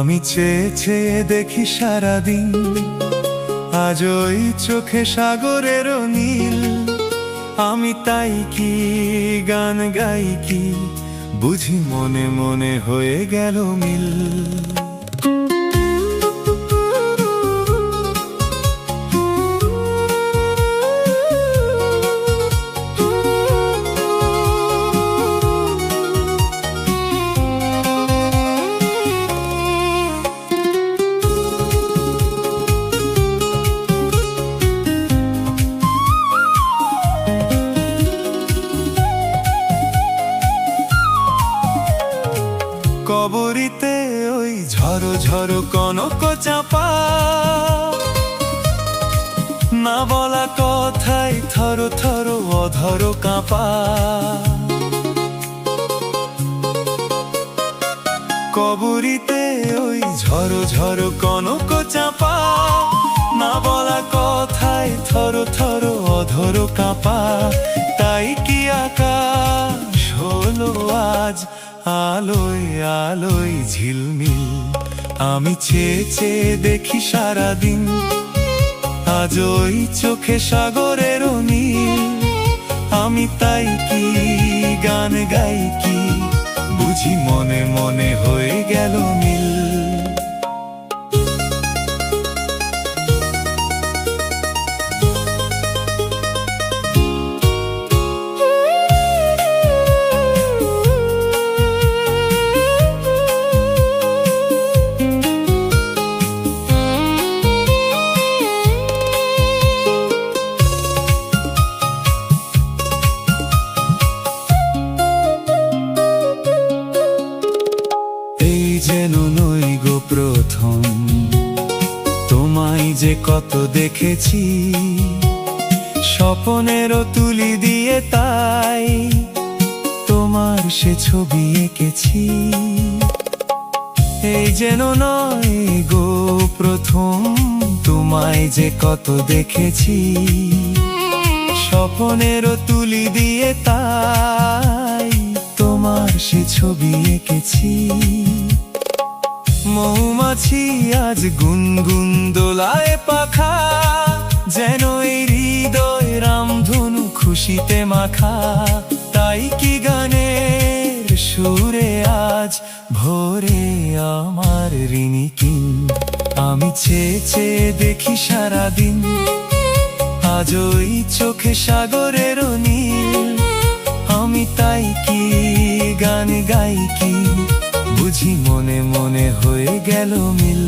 আমি চেয়ে চেয়ে দেখি সারাদিন, আজ ওই চোখে সাগরেরও নীল। আমি তাই কি গান গাই কি, বুঝি মনে মনে হয়ে গেল মিল। কবরীতে ওই ঝড়ো ঝড়ো কনক চাপা, না বলা কথায় থরো থরো অধর কাঁপা। কবরীতে ওই ঝড়ো ঝড়ো কনক চাপা, না বলা কথায় থরো থরো অধর কাঁপা। তাই কি আকাশ হলো আজ আলোয় আলোয় ঝিলমিল। আমি চেয়ে চেয়ে দেখি সারাদিন, আজ ওই চোখে সাগরেরও নীল। আমি তাই কি গান গাই কি, বুঝি মনে মনে হয়ে গেল মিল। যেন নই গো প্রথম, তোমায় যে কত দেখেছি স্বপনেরও তুলি দিয়ে, তাই তোমার সে ছবি এঁকেছি। এই যেন নয় গো প্রথম, তোমায় যে কত দেখেছি স্বপনেরও তুলি দিয়ে, তাই তোমার সে ছবি এঁকেছি। মৌমাছি আজ গুনগুন দোলায় পাখা, যেন এই হৃদয় রামধনু খুশিতে মাখা। তাই কি গানের সুরে আজ ভোরে আমার ঋণিকিন। আমি চেয়ে চেয়ে দেখি সারাদিন, আজ ওই চোখে সাগরেরও নীল। আমি তাই কি গান গাই কি, বুঝি মনে মনে হয়ে গেল মিল।